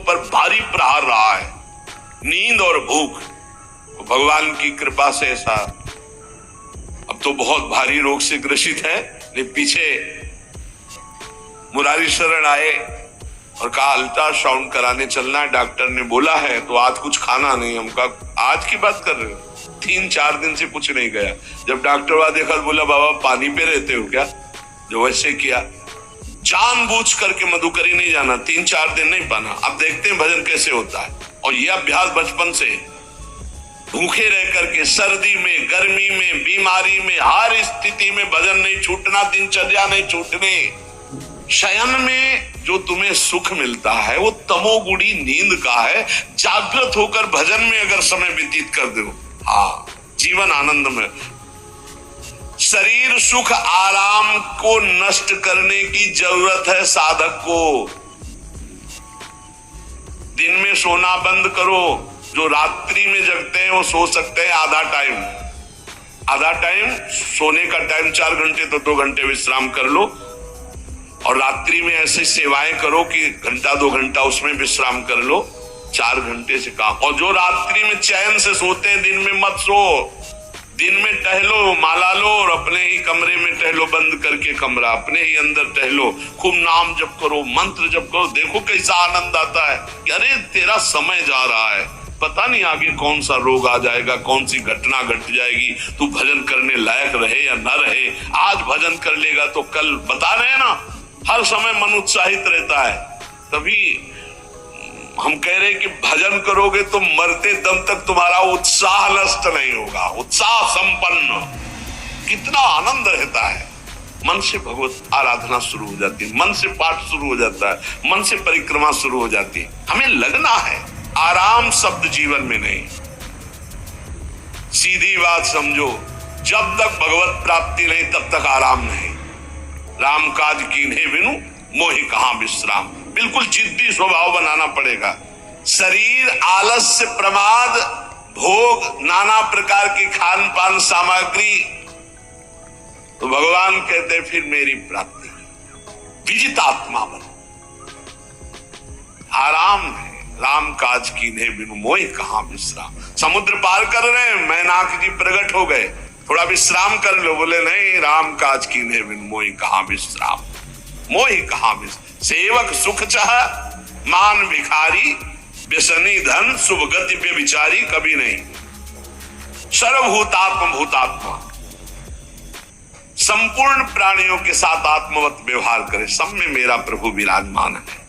पर भारी प्रहार रहा है, नींद और भूख। तो भगवान की कृपा से ऐसा अब तो बहुत भारी रोग से ग्रसित है, लेकिन पीछे मुरारी शरण आए और कहा अल्ट्रासाउंड कराने चलना है, डॉक्टर ने बोला है। तो आज कुछ खाना नहीं। हम कहा आज की बात कर रहे हो? 3-4 दिन से कुछ नहीं गया। जब डॉक्टर वहां देखा तो बोला बाबा पानी पे रहते हो क्या? जो वैसे किया, जानबूझ करके मधुकरी नहीं जाना, 3-4 दिन नहीं पाना। अब देखते हैं भजन कैसे होता है। और यह अभ्यास बचपन से भूखे रह करके, सर्दी में, गर्मी में, बीमारी में, हर स्थिति में भजन नहीं छूटना, दिनचर्या नहीं छूटने। शयन में जो तुम्हें सुख मिलता है वो तमोगुणी नींद का है। जागृत होकर भजन में अगर समय व्यतीत कर दो, हाँ, जीवन आनंद में। शरीर सुख आराम को नष्ट करने की जरूरत है साधक को। दिन में सोना बंद करो। जो रात्रि में जगते हैं वो सो सकते हैं आधा टाइम सोने का टाइम 4 घंटे तो 2 घंटे विश्राम कर लो। और रात्रि में ऐसी सेवाएं करो कि 1-2 घंटा उसमें विश्राम कर लो, 4 घंटे से काम। और जो रात्रि में चैन से सोते हैं दिन में मत सो। दिन में टहलो, माला लो और अपने ही कमरे में टहलो, बंद करके कमरा, अपने ही अंदर टहलो, खूब नाम जप करो, मंत्र जप करो। देखो कैसा आनंद आता है कि अरे तेरा समय जा रहा है, पता नहीं आगे कौन सा रोग आ जाएगा, कौन सी घटना घट जाएगी, तू भजन करने लायक रहे या न रहे। आज भजन कर लेगा तो कल, बता रहे हैं ना, हर समय मन उत्साहित रहता है। तभी हम कह रहे हैं कि भजन करोगे तो मरते दम तक तुम्हारा उत्साह नष्ट नहीं होगा, उत्साह संपन्न। कितना आनंद रहता है। मन से भगवत आराधना शुरू हो जाती है, मन से पाठ शुरू हो जाता है, मन से परिक्रमा शुरू हो जाती है। हमें लगना है, आराम शब्द जीवन में नहीं। सीधी बात समझो, जब तक भगवत प्राप्ति नहीं तब तक आराम नहीं। राम काज कीन्हे बिनु मोहि कहां विश्राम। बिल्कुल जिद्दी स्वभाव बनाना पड़ेगा। शरीर आलस्य, प्रमाद, भोग, नाना प्रकार की खान पान सामग्री, तो भगवान कहते फिर मेरी प्राप्ति। विजितात्मा बनो, आराम है। राम काज कीन्हे बिनु मोहि कहां विश्राम। समुद्र पार कर रहे हैं, मैनाक जी प्रकट हो गए, थोड़ा विश्राम कर लो। बोले नहीं, राम काज कीन्हे बिनु मोहि कहां विश्राम। मोहि कहां विश्राम। सेवक सुख चाह, मान भिखारी, व्यसनी धन, शुभ गति पे विचारी, कभी नहीं। सर्वभूतात्म भूतात्मा, संपूर्ण प्राणियों के साथ आत्मवत व्यवहार करे। सब में मेरा प्रभु विराजमान है।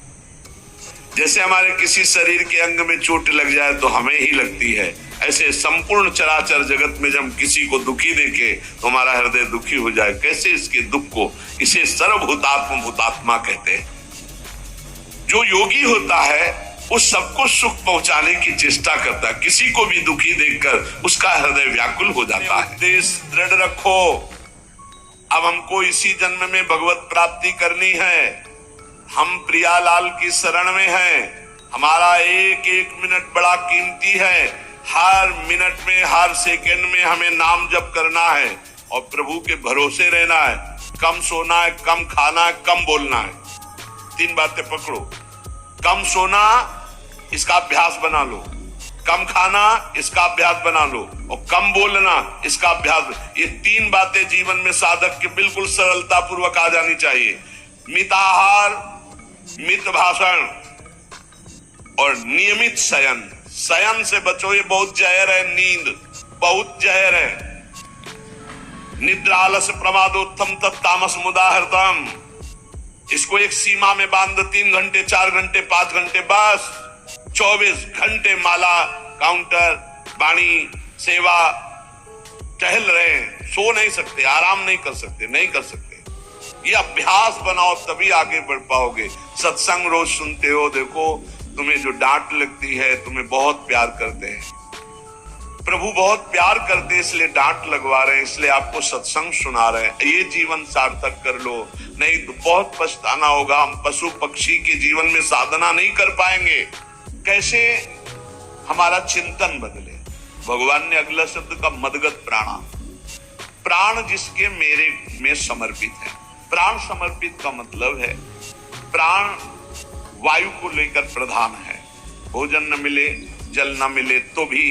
जैसे हमारे किसी शरीर के अंग में चोट लग जाए तो हमें ही लगती है, ऐसे संपूर्ण चराचर जगत में जब किसी को दुखी देखे तो हमारा हृदय दुखी हो जाए। कैसे इसके दुख को, इसे सर्वभूतात्म भूतात्मा कहते हैं। जो योगी होता है वो सबको सुख पहुंचाने की चेष्टा करता है। किसी को भी दुखी देखकर उसका हृदय व्याकुल हो जाता है। देश दृढ़ रखो, अब हमको इसी जन्म में भगवत प्राप्ति करनी है। हम प्रियालाल की शरण में हैं। हमारा एक एक मिनट बड़ा कीमती है। हर मिनट में, हर सेकंड में हमें नाम जप करना है और प्रभु के भरोसे रहना है। कम सोना है, कम खाना है, कम बोलना है। 3 बातें पकड़ो। कम सोना, इसका अभ्यास बना लो। कम खाना, इसका अभ्यास बना लो। और कम बोलना, इसका अभ्यास। ये 3 बातें जीवन में साधक के बिल्कुल सरलता पूर्वक आ जानी चाहिए। मिताहार, मित भाषण और नियमित शयन। शयन से बचो, ये बहुत जहर है। नींद बहुत जहर है। निद्रा आलस प्रमादोत्तम तत्तामस मुदाहृतम। इसको एक सीमा में बांध दो। 3 घंटे, 4 घंटे, 5 घंटे, बस 24 घंटे माला, काउंटर, वाणी, सेवा, टहल रहे। सो नहीं सकते, आराम नहीं कर सकते, नहीं कर सकते। ये अभ्यास बनाओ तभी आगे बढ़ पाओगे। सत्संग रोज सुनते हो, देखो तुम्हें जो डांट लगती है, तुम्हें बहुत प्यार करते हैं। प्रभु बहुत प्यार करते हैं, इसलिए डांट लगवा रहे हैं, इसलिए आपको सत्संग सुना रहे हैं। ये जीवन सार्थक कर लो, नहीं तो बहुत पछताना होगा। हम पशु पक्षी के जीवन में साधना नहीं कर पाएंगे। कैसे हमारा चिंतन बदले। भगवान ने अगला शब्द का मदगत प्राणा, प्राण जिसके मेरे में समर्पित है। प्राण समर्पित का मतलब है प्राण वायु को लेकर प्रधान है। भोजन न मिले, जल न मिले तो भी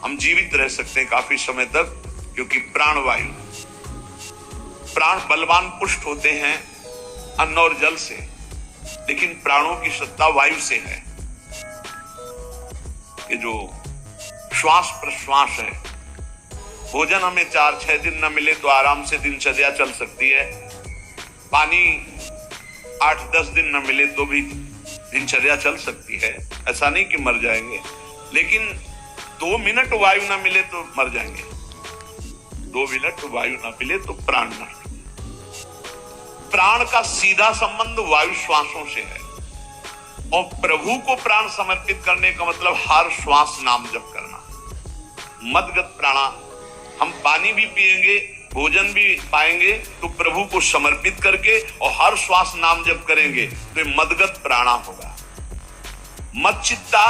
हम जीवित रह सकते हैं काफी समय तक, क्योंकि प्राणवायु, प्राण बलवान पुष्ट होते हैं अन्न और जल से, लेकिन प्राणों की सत्ता वायु से है। ये जो श्वास प्रश्वास है, भोजन हमें 4-6 दिन न मिले तो आराम से दिनचर्या चल सकती है, पानी 8-10 दिन न मिले तो भी दिनचर्या चल सकती है, ऐसा नहीं कि मर जाएंगे। लेकिन 2 मिनट वायु न मिले तो मर जाएंगे, 2 मिनट वायु न मिले तो प्राण नष्ट। प्राण का सीधा संबंध वायु श्वासों से है, और प्रभु को प्राण समर्पित करने का मतलब हर श्वास नाम जप करना। मदगत प्राणा, हम पानी भी पिएंगे, भोजन भी पाएंगे तो प्रभु को समर्पित करके और हर श्वास नाम जप करेंगे तो मदगत प्राणा होगा। मत चित्ता,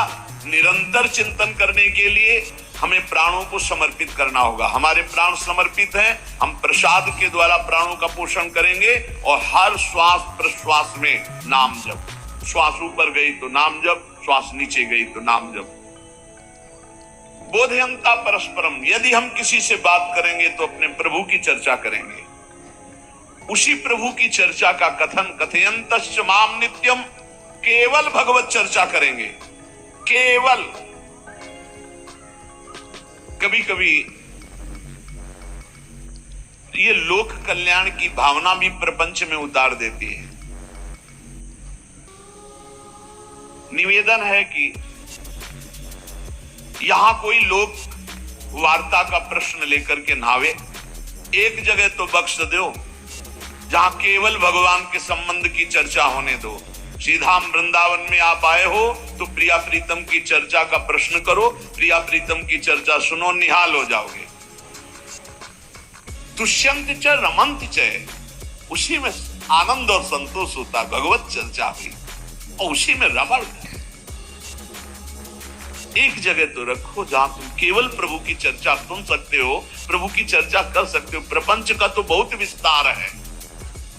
निरंतर चिंतन करने के लिए हमें प्राणों को समर्पित करना होगा। हमारे प्राण समर्पित हैं, हम प्रसाद के द्वारा प्राणों का पोषण करेंगे और हर श्वास प्रश्वास में नाम जप। श्वास ऊपर गई तो नाम जप, श्वास नीचे गई तो नाम जप। बोधयंता परस्परम, यदि हम किसी से बात करेंगे तो अपने प्रभु की चर्चा करेंगे, उसी प्रभु की चर्चा का कथन, कथयंतश्च माम नित्यम, केवल भगवत चर्चा करेंगे, केवल। कभी कभी ये लोक कल्याण की भावना भी प्रपंच में उतार देती है। निवेदन है कि यहां कोई लोग वार्ता का प्रश्न लेकर के नावे, एक जगह तो बख्श दो जहां केवल भगवान के संबंध की चर्चा होने दो। सीधा वृंदावन में आप आए हो तो प्रिया प्रीतम की चर्चा का प्रश्न करो, प्रिया प्रीतम की चर्चा सुनो, निहाल हो जाओगे। तुष्यंत च रमंत च, उसी में आनंद और संतोष होता, भगवत चर्चा भी, और उसी में रमण। एक जगह तो रखो जहां तुम केवल प्रभु की चर्चा सुन सकते हो, प्रभु की चर्चा कर सकते हो। प्रपंच का तो बहुत विस्तार है।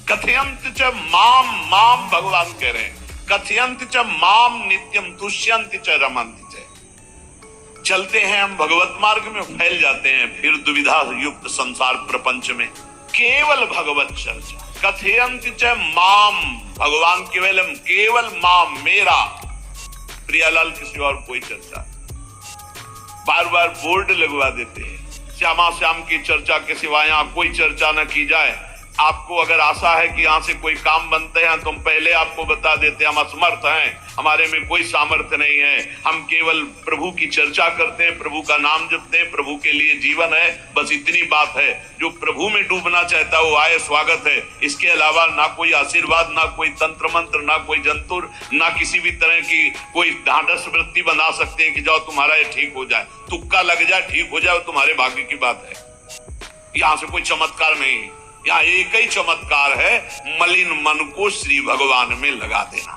कथयंत च माम, माम भगवान कह रहे हैं, कथयंत च माम नित्यम, तुष्यंत च रमंत च। चलते हैं हम भगवत मार्ग में, फैल जाते हैं फिर दुविधा युक्त संसार प्रपंच में। केवल भगवत चर्चा, कथयंत च माम, भगवान केवलम, केवल माम, मेरा, प्रियालाल किसी और कोई चर्चा। बार बार बोर्ड लगवा देते हैं, श्यामा श्याम की चर्चा के सिवा यहाँ कोई चर्चा न की जाए। आपको अगर आशा है कि यहाँ से कोई काम बनते हैं तो हम पहले आपको बता देते हैं, हम असमर्थ हैं, हमारे में कोई सामर्थ्य नहीं है, हम केवल प्रभु की चर्चा करते हैं, प्रभु का नाम जपते हैं, प्रभु के लिए जीवन है, बस इतनी बात है। जो प्रभु में डूबना चाहता है वो आए, स्वागत है। इसके अलावा ना कोई आशीर्वाद, ना कोई तंत्र मंत्र, ना कोई जंतुर, ना किसी भी तरह की कोई ढांढस वृत्ति बना सकते हैं कि जाओ तुम्हारा ये ठीक हो जाए, तुक्का लग जाए, ठीक हो जाए, तुम्हारे भाग्य की बात है। यहाँ से कोई चमत्कार नहीं, यहाँ एक ही चमत्कार है, मलिन मन को श्री भगवान में लगा देना,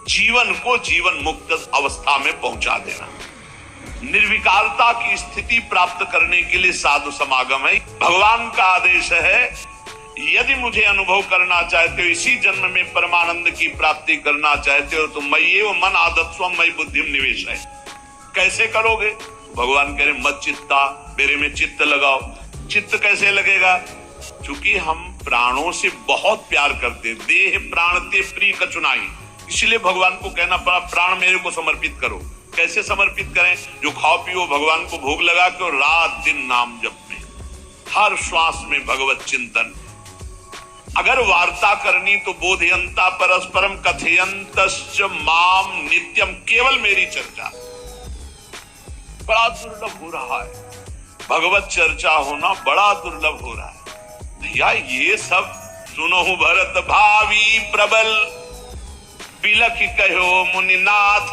जीवन को जीवन मुक्त अवस्था में पहुंचा देना। निर्विकारता की स्थिति प्राप्त करने के लिए साधु समागम है। भगवान का आदेश है, यदि मुझे अनुभव करना चाहते हो, इसी जन्म में परमानंद की प्राप्ति करना चाहते हो तो मय्येव मन आदत्स्वम मयि बुद्धिम निवेश है। कैसे करोगे? भगवान कह रहे मत चित्ता, मेरे में चित्त लगाओ। चित्त कैसे लगेगा? चूंकि हम प्राणों से बहुत प्यार करते, देह प्राण ते प्रिय कछुनाई, इसलिए भगवान को कहना पड़ा प्राण मेरे को समर्पित करो। कैसे समर्पित करें? जो खाओ पियो भगवान को भोग लगा के और रात दिन नाम जप में, हर श्वास में भगवत चिंतन। अगर वार्ता करनी तो बोधयंता परस्परम, कथयंतश्च माम नित्यम, केवल मेरी चर्चा। बड़ा दुर्लभ हो रहा है, भगवत चर्चा होना बड़ा दुर्लभ हो रहा है। भैया ये सब सुनो भरत भावी प्रबल, बिलख कहो मुनिनाथ,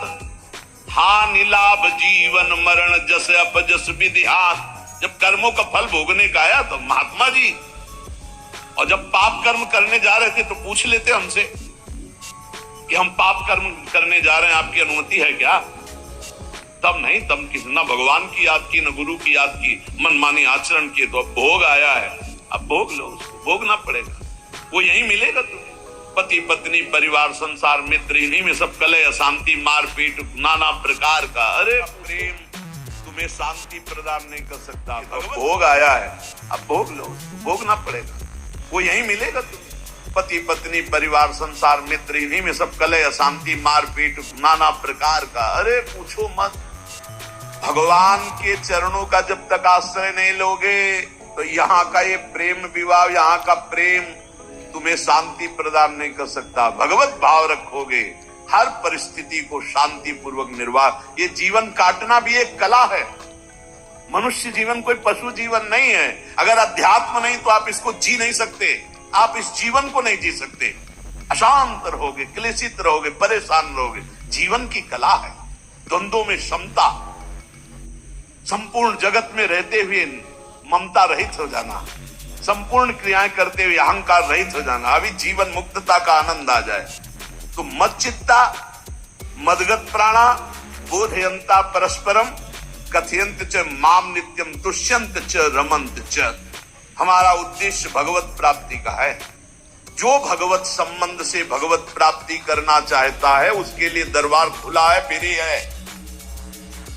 हानि लाभ जीवन मरण जस अपजस विधिहास। जब कर्मों का फल भोगने का आया तो महात्मा जी, और जब पाप कर्म करने जा रहे थे तो पूछ लेते हमसे कि हम पाप कर्म करने जा रहे हैं, आपकी अनुमति है क्या? तब नहीं, तब किसी न भगवान की याद की न गुरु की याद की, मनमानी आचरण किए। तो अब भोग आया है, अब भोग लो, उसको भोगना पड़ेगा, वो यही मिलेगा तुम्हें। पति पत्नी परिवार संसार मित्र इन्हीं में सब कलह अशांति मारपीट नाना प्रकार का। अरे प्रेम तुम्हें शांति प्रदान नहीं कर सकता। भोग आया है, अब भोग लो, भोगना पड़ेगा, वो यही मिलेगा तुम्हें। पति पत्नी परिवार संसार मित्र इन्हीं में सब कलह अशांति मारपीट नाना प्रकार का। अरे पूछो मत, भगवान के चरणों का जब तक आश्रय नहीं लोगे तो यहाँ का ये प्रेम विवाह, यहाँ का प्रेम तुम्हें शांति प्रदान नहीं कर सकता। भगवत भाव रखोगे, हर परिस्थिति को शांति पूर्वक निर्वाह। ये जीवन काटना भी एक कला है। मनुष्य जीवन कोई पशु जीवन नहीं है। अगर अध्यात्म नहीं तो आप इसको जी नहीं सकते, आप इस जीवन को नहीं जी सकते। अशांत रहोगे, क्लेशित रहोगे, परेशान रहोगे। जीवन की कला है द्वंद्वों में समता, संपूर्ण जगत में रहते हुए ममता रहित हो जाना, संपूर्ण क्रियाएं करते हुए अहंकार रहित हो जाना। अभी जीवन मुक्तता का आनंद आ जाए तो मच्चित्ता मदगत प्राणा बोधयंता परस्परम कथयंत च माम नित्यम तुष्यंत च रमंत च। हमारा उद्देश्य भगवत प्राप्ति का है। जो भगवत संबंध से भगवत प्राप्ति करना चाहता है उसके लिए दरबार खुला है, फ्री है,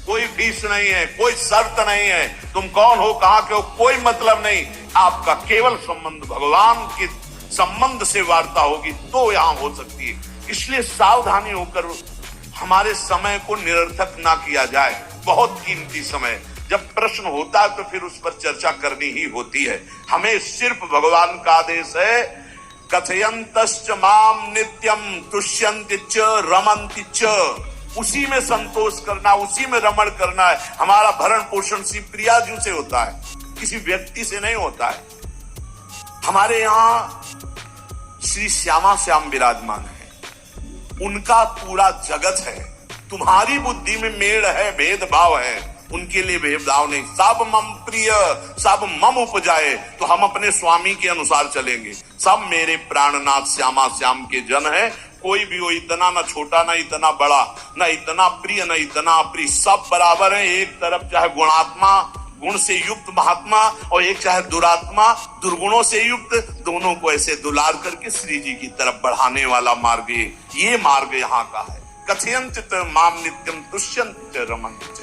कोई फीस नहीं है, कोई शर्त नहीं है। तुम कौन हो, कहां के हो, कोई मतलब नहीं। आपका केवल संबंध भगवान के संबंध से वार्ता होगी तो यहां हो सकती है। इसलिए सावधानी होकर हमारे समय को निरर्थक ना किया जाए। बहुत कीमती समय, जब प्रश्न होता है तो फिर उस पर चर्चा करनी ही होती है। हमें सिर्फ भगवान का आदेश है, कथयंतश्च माम नित्यम तुष्यन्ति च रमन्ति च। उसी में संतोष करना, उसी में रमण करना है। हमारा भरण पोषण श्री प्रिया जी से होता है, किसी व्यक्ति से नहीं होता है। हमारे यहाँ श्री श्यामा श्याम विराजमान है, उनका पूरा जगत है। तुम्हारी बुद्धि में मेड़ है, भेदभाव है, उनके लिए भेदभाव नहीं। सब मम प्रिय सब मम उपजाए, तो हम अपने स्वामी के अनुसार चलेंगे। सब मेरे प्राणनाथ श्यामा श्याम के जन है। कोई भी हो, इतना ना छोटा ना इतना बड़ा, ना इतना प्रिय ना इतना अप्रिय, सब बराबर है। एक तरफ चाहे गुणात्मा गुण से युक्त महात्मा और एक चाहे दुरात्मा दुर्गुणों से युक्त, दोनों को ऐसे दुलार करके श्री जी की तरफ बढ़ाने वाला मार्ग ये मार्ग यहाँ का है। कथयंत माम नित्यम तुष्यंत रमन्त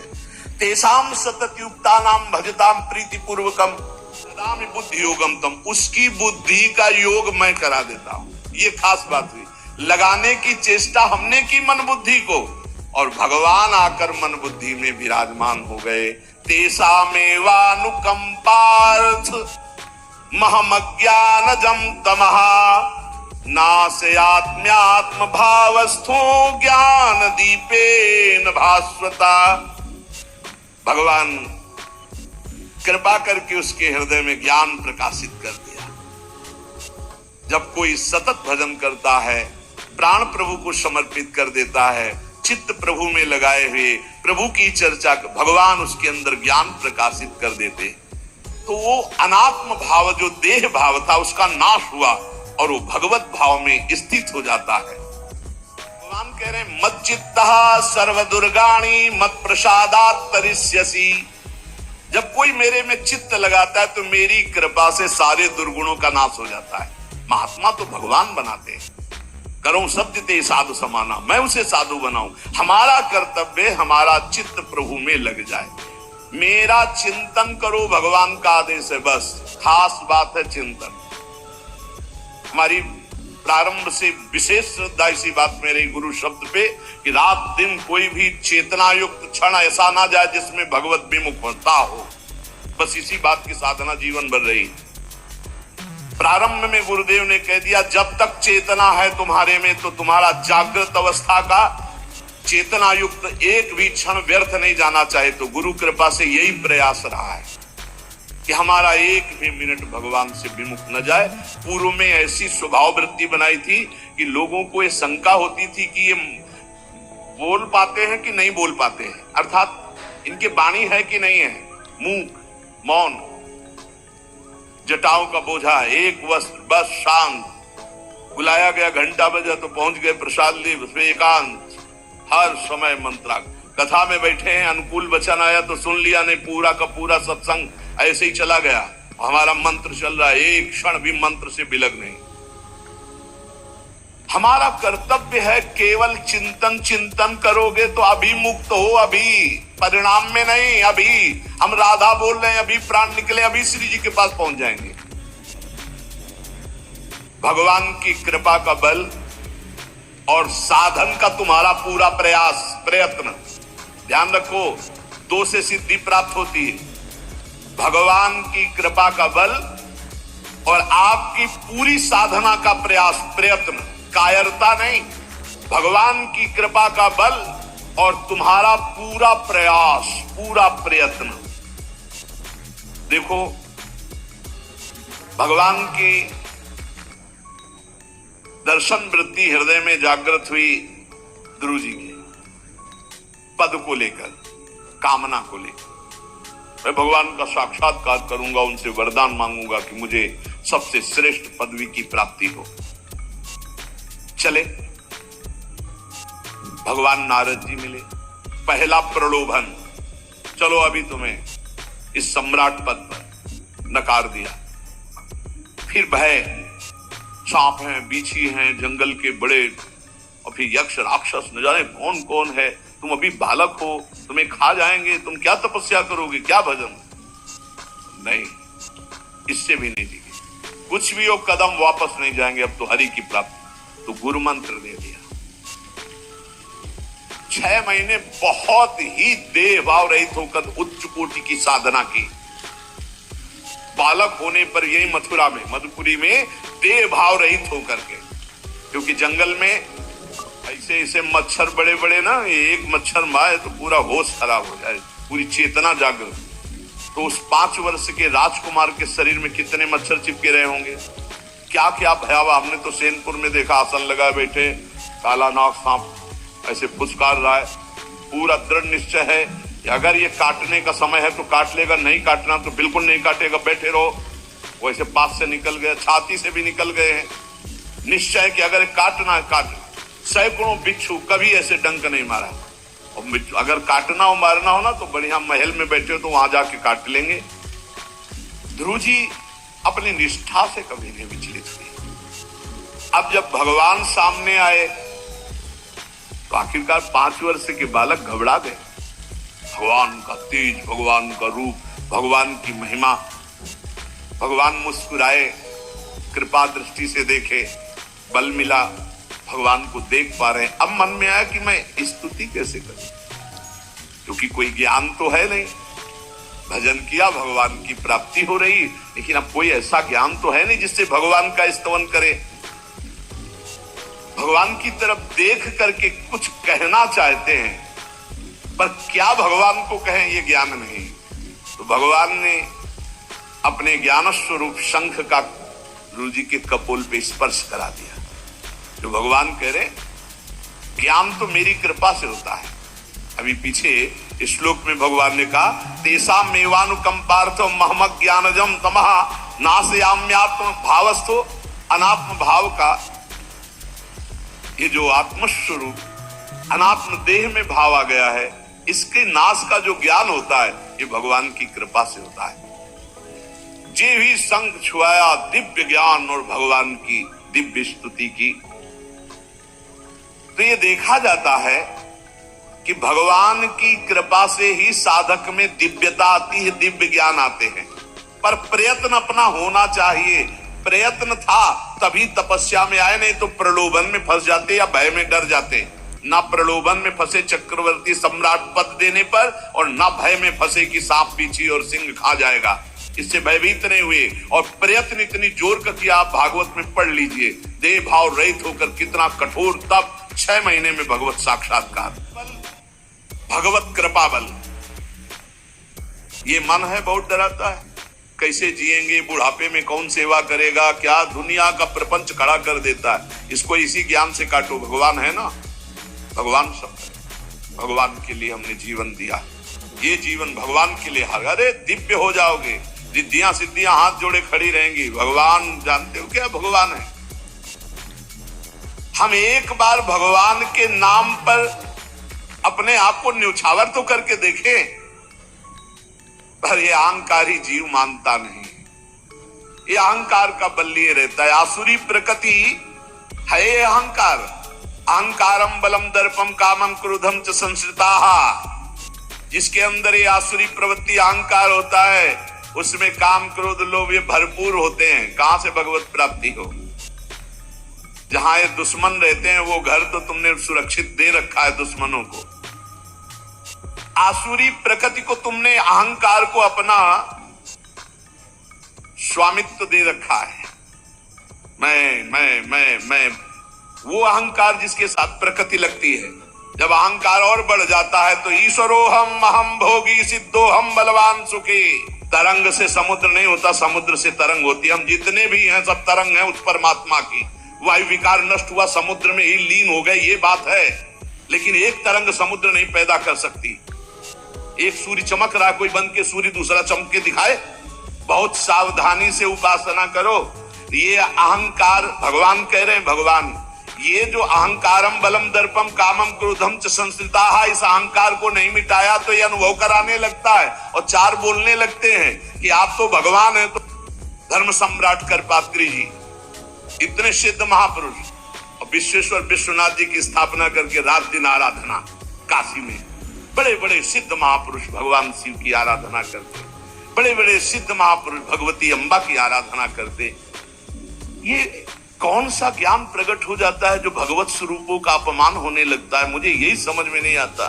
तेषाम सतत युक्तानाम भजताम प्रीति पूर्वकम सदामि बुद्धि योगम तम। उसकी बुद्धि का योग मैं करा देता हूँ। ये खास बात हुई, लगाने की चेष्टा हमने की मन बुद्धि को, और भगवान आकर मन बुद्धि में विराजमान हो गए। तेषामेवानुकंपार्थ महमज्ञानजं तमः नाशयात्म्यात्म भावस्थो ज्ञान दीपेन भास्वता। भगवान कृपा करके उसके हृदय में ज्ञान प्रकाशित कर दिया। जब कोई सतत भजन करता है, प्राण प्रभु को समर्पित कर देता है, चित्त प्रभु में लगाए हुए प्रभु की चर्चा, भगवान उसके अंदर ज्ञान प्रकाशित कर देते, तो वो अनात्म भाव जो देह भाव था उसका नाश हुआ और वो भगवत भाव में स्थित हो जाता है। भगवान कह रहे हैं मच्चित्तः सर्व दुर्गाणि मत प्रसादात् तरिष्यसि। जब कोई मेरे में चित्त लगाता है तो मेरी कृपा से सारे दुर्गुणों का नाश हो जाता है। महात्मा तो भगवान बनाते हैं। करो सत्य ते साधु समाना, मैं उसे साधु बनाऊं। हमारा कर्तव्य, हमारा चित्त प्रभु में लग जाए। मेरा चिंतन करो, भगवान का आदेश है। बस खास बात है चिंतन। हमारी प्रारंभ से विशेष श्रद्धा इसी बात मेरे गुरु शब्द पे कि रात दिन कोई भी चेतना युक्त क्षण ऐसा ना जाए जिसमें भगवत विमुखता हो। बस इसी बात की साधना जीवन भर रही। प्रारंभ में गुरुदेव ने कह दिया जब तक चेतना है तुम्हारे में तो तुम्हारा जागृत अवस्था का चेतना युक्त एक भी क्षण व्यर्थ नहीं जाना चाहे। तो गुरु कृपा से यही प्रयास रहा है कि हमारा एक भी मिनट भगवान से विमुख न जाए। पूर्व में ऐसी स्वभाव वृत्ति बनाई थी कि लोगों को ये शंका होती थी कि ये बोल पाते हैं कि नहीं बोल पाते हैं, अर्थात इनके वाणी है कि नहीं है। मूक मौन, जटाओं का बोझा, एक वस्त्र, बस शांत। बुलाया गया, घंटा बजा तो पहुंच गए, प्रसाद लिए, उसमें एकांत, हर समय मंत्रा। कथा में बैठे हैं, अनुकूल वचन आया तो सुन लिया, नहीं पूरा का पूरा सत्संग ऐसे ही चला गया। हमारा मंत्र चल रहा है, एक क्षण भी मंत्र से बिलग नहीं। हमारा कर्तव्य है केवल चिंतन। चिंतन करोगे तो अभी मुक्त हो, अभी परिणाम में नहीं। अभी हम राधा बोल रहे हैं, अभी प्राण निकले, अभी श्री जी के पास पहुंच जाएंगे। भगवान की कृपा का बल और साधन का तुम्हारा पूरा प्रयास प्रयत्न, ध्यान रखो, दो से सिद्धि प्राप्त होती है। भगवान की कृपा का बल और आपकी पूरी साधना का प्रयास प्रयत्न, कायरता नहीं। भगवान की कृपा का बल और तुम्हारा पूरा प्रयास, पूरा प्रयत्न। देखो, भगवान की दर्शन वृत्ति हृदय में जागृत हुई ध्रुव जी के पद को लेकर, कामना को लेकर। मैं भगवान का साक्षात्कार करूंगा, उनसे वरदान मांगूंगा कि मुझे सबसे श्रेष्ठ पदवी की प्राप्ति हो। चले, भगवान नारद जी मिले। पहला प्रलोभन, चलो अभी तुम्हें इस सम्राट पद पर नकार दिया। फिर भय, सांप हैं, बीछी हैं, जंगल के बड़े, और फिर यक्ष राक्षस, न जाने कौन कौन है। तुम अभी बालक हो, तुम्हें खा जाएंगे, तुम क्या तपस्या करोगे, क्या भजन? नहीं, इससे भी नहीं जीगे। कुछ भी हो, कदम वापस नहीं जाएंगे, अब तो हरि की प्राप्ति। तो गुरु मंत्र दे दिया। 6 महीने बहुत ही देह भाव रहित होकर उच्च कोटि की साधना की। बालक होने पर यही मथुरा में, मधुपुरी में देह भाव रहित होकर के, क्योंकि जंगल में ऐसे ऐसे मच्छर बड़े बड़े ना, एक मच्छर मारे तो पूरा होश खराब हो जाए, पूरी चेतना जागृत। तो उस 5 वर्ष के राजकुमार के शरीर में कितने मच्छर चिपके रहे होंगे, क्या क्या भयावह। हमने तो सेनपुर में देखा, आसन लगाए बैठे, काला नाग सांप ऐसे फुसकार रहा है। पूरा दृढ़ निश्चय है कि अगर ये काटने का समय है तो काट लेगा, नहीं काटना तो बिल्कुल नहीं काटेगा, बैठे रहो। वैसे पास से निकल गए, छाती से भी निकल गए हैं। निश्चय कि अगर काटना है काट। सैकड़ों बिच्छू कभी ऐसे डंक नहीं मारा। और अगर काटना हो, मारना हो ना, तो बढ़िया महल में बैठे हो तो वहां जाके काट लेंगे। ध्रुव जी अपनी निष्ठा से कभी नहीं विचलित हुए। अब जब भगवान सामने आए तो आखिरकार 5 वर्ष के बालक घबरा गए। भगवान का तेज, भगवान का रूप, भगवान की महिमा। भगवान मुस्कुराए, कृपा दृष्टि से देखे, बल मिला, भगवान को देख पा रहे हैं। अब मन में आया कि मैं स्तुति कैसे करूं, क्योंकि कोई ज्ञान तो है नहीं। भजन किया, भगवान की प्राप्ति हो रही, लेकिन अब कोई ऐसा ज्ञान तो है नहीं जिससे भगवान का स्तवन करे। भगवान की तरफ देख करके कुछ कहना चाहते हैं, पर क्या भगवान को कहें ये ज्ञान नहीं। तो भगवान ने अपने ज्ञान स्वरूप शंख का गुरु जी के कपोल पे स्पर्श करा दिया। जो भगवान कह रहे, ज्ञान तो मेरी कृपा से होता है। अभी पीछे श्लोक में भगवान ने कहा, तेसा मेवानुकंपार्थ महमक ज्ञानजम तमः नाशयाम्यात्म भावस्थो। अनात्म भाव का ये जो आत्मस्वरूप अनात्म देह में भाव आ गया है, इसके नाश का जो ज्ञान होता है, ये भगवान की कृपा से होता है। जे भी संग छुआया दिव्य ज्ञान और भगवान की दिव्य स्तुति की। तो ये देखा जाता है कि भगवान की कृपा से ही साधक में दिव्यता आती है, दिव्य ज्ञान आते हैं। पर प्रयत्न अपना होना चाहिए। प्रयत्न था तभी तपस्या में आए, नहीं तो प्रलोभन में फंस जाते या भय में डर जाते। ना प्रलोभन में फंसे चक्रवर्ती सम्राट पद देने पर, और ना भय में फंसे कि सांप पीछे और सिंह खा जाएगा। इससे भयभीत नहीं हुए और प्रयत्न इतनी जोर का किया। आप भागवत में पढ़ लीजिए, देह भाव रहित होकर कितना कठोर तप, 6 महीने में भगवत साक्षात्कार, भगवत कृपा बल। ये मन है बहुत डराता है, कैसे जिएंगे, बुढ़ापे में कौन सेवा करेगा, क्या दुनिया का प्रपंच खड़ा कर देता है। इसको इसी ज्ञान से काटो। भगवान है ना, भगवान सब है। भगवान के लिए हमने जीवन दिया, ये जीवन भगवान के लिए। अरे दिव्य हो जाओगे, रिद्धियां सिद्धियां हाथ जोड़े खड़ी रहेंगी। भगवान जानते हो क्या भगवान है। हम एक बार भगवान के नाम पर अपने आप को न्यौछावर तो करके देखें। पर ये अहंकारी जीव मानता नहीं, ये अहंकार का बल लिए रहता है। आसुरी प्रकृति है ये अहंकार। अहंकारम बलम दर्पम कामम क्रोधम च संश्रिताः। जिसके अंदर ये आसुरी प्रवृत्ति अहंकार होता है, उसमें काम क्रोध लोभ ये भरपूर होते हैं। कहां से भगवत प्राप्ति हो? जहां ये दुश्मन रहते हैं वो घर तो तुमने सुरक्षित दे रखा है दुश्मनों को। आसुरी प्रकृति को तुमने अहंकार को अपना स्वामित्व दे रखा है। मैं वो अहंकार जिसके साथ प्रकृति लगती है। जब अहंकार और बढ़ जाता है तो ईश्वरोहम अहम भोगी सिद्धोहम बलवान सुखी। तरंग से समुद्र नहीं होता, समुद्र से तरंग होती है। हम जितने भी हैं सब तरंग हैं उस परमात्मा की। वायु विकार नष्ट हुआ, समुद्र में ही लीन हो गए, ये बात है। लेकिन एक तरंग समुद्र नहीं पैदा कर सकती। एक सूर्य चमक रहा, कोई बन के सूर्य दूसरा चमक के दिखाए? बहुत सावधानी से उपासना करो। ये अहंकार भगवान कह रहे हैं, भगवान ये जो अहंकारम बलम दर्पम कामम क्रोधम च संश्रिताः, इस अहंकार को नहीं मिटाया तो ये अनुभव कराने लगता है और चार बोलने लगते हैं कि आप तो भगवान हैं। तो धर्म सम्राट करपात्री जी इतने सिद्ध महापुरुष और विश्वेश्वर विश्वनाथ जी की स्थापना करके रात दिन आराधना, काशी में बड़े बड़े सिद्ध महापुरुष भगवान शिव की आराधना करते, बड़े बड़े सिद्ध महापुरुष भगवती अम्बा की आराधना करते। ये कौन सा ज्ञान प्रकट हो जाता है जो भगवत स्वरूपों का अपमान होने लगता है? मुझे यही समझ में नहीं आता।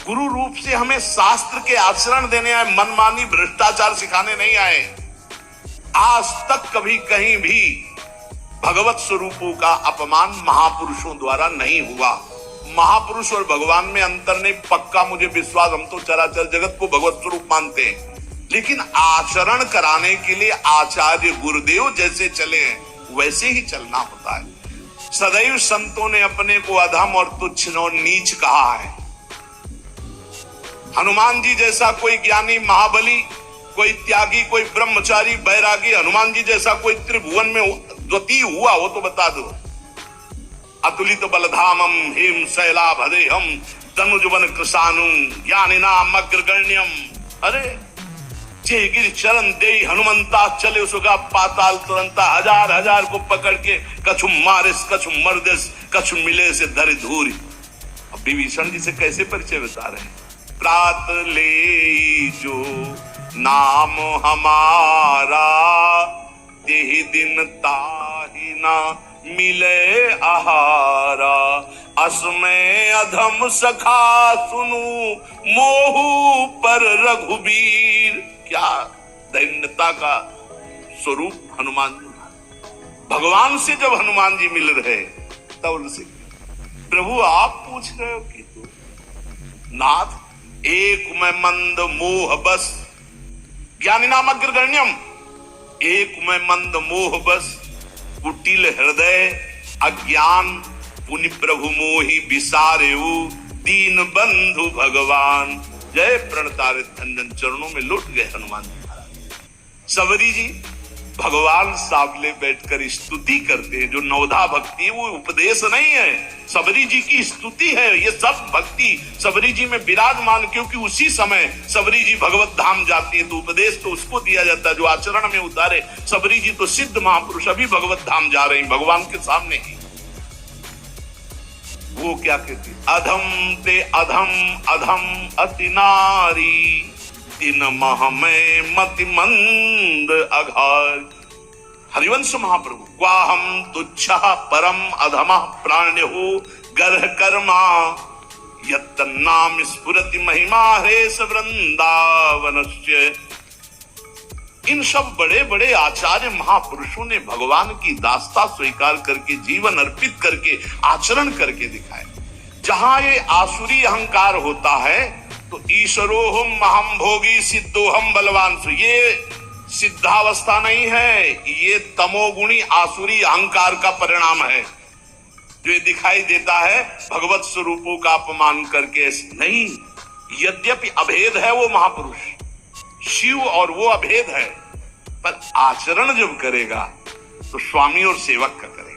गुरु रूप से हमें शास्त्र के आचरण देने आए, मनमानी भ्रष्टाचार सिखाने नहीं आए। आज तक कभी कहीं भी भगवत स्वरूपों का अपमान महापुरुषों द्वारा नहीं हुआ। महापुरुष और भगवान में अंतर नहीं, पक्का मुझे विश्वास। हम तो चराचर जगत को भगवत स्वरूप मानते हैं, लेकिन आचरण कराने के लिए आचार्य गुरुदेव जैसे चले हैं वैसे ही चलना होता है। सदैव संतों ने अपने को अधम और तुच्छ और नीच कहा है। हनुमान जी जैसा कोई ज्ञानी, महाबली, कोई त्यागी, कोई ब्रह्मचारी, बैरागी, हनुमान जी जैसा कोई त्रिभुवन में द्वितीय हुआ हो तो बता दो। अतुलित बलधामम हेम शैलाभदेहम तनुजवन कृशानुम ज्ञानिनाम अग्रगण्यम। अरे गिर चरण दे हनुमंता चले सुगा पाताल तुरंता। हजार हजार को पकड़ के कछु मारिस कछु मर्दिस कछु मिले से धरि धूरी। अब विभीषण जी से कैसे परिचय बता रहे हैं? प्रात ले जो नाम हमारा तेहि दिन ताहि ना मिले आहारा। असमय अधम सखा सुनु मोहु पर रघुबीर। क्या दैन्यता का स्वरूप हनुमान जी। भगवान से जब हनुमान जी मिल रहे तब उनसे प्रभु आप पूछ रहे हो कि तू नाथ एक में मंद मोह बस ज्ञानी नाम अग्रगण्यम। एक में मंद मोह बस कुटिल हृदय अज्ञान पुनि प्रभु मोहि विसारेऊ दीन बंधु भगवान। जय प्रणतारे धंजन चरणों में लुट गए हनुमान जी महाराज। सबरी जी भगवान सामने बैठकर स्तुति करते हैं। जो नवधा भक्ति है वो उपदेश नहीं है, सबरी जी की स्तुति है। ये सब भक्ति सबरी जी में विराजमान, क्योंकि उसी समय सबरी जी भगवत धाम जाती है तो उपदेश तो उसको दिया जाता है जो आचरण में उतारे। सबरी जी तो सिद्ध महापुरुष अभी भगवत धाम जा रहे हैं भगवान के सामने ही। वो क्या कहती? अधम ते अधम अधम अति नारी तीन मह में मति मंद अघार। हरिवंश महाप्रभु क्वाहम तुच्छ परम अधम प्राण्यो गर्ह कर्मा यत्तन्नाम स्फुरति महिमा हरेश वृंदावनस्य। इन सब बड़े बड़े आचार्य महापुरुषों ने भगवान की दास्ता स्वीकार करके जीवन अर्पित करके आचरण करके दिखाए। जहां ये आसुरी अहंकार होता है तो ईश्वरोहम महम भोगी सिद्धोहम बलवान। ये सिद्धावस्था नहीं है, ये तमोगुणी आसुरी अहंकार का परिणाम है जो दिखाई देता है भगवत स्वरूपों का अपमान करके। नहीं, यद्यपि अभेद है वो महापुरुष शिव और वो अभेद है, पर आचरण जब करेगा तो स्वामी और सेवक का करेगा।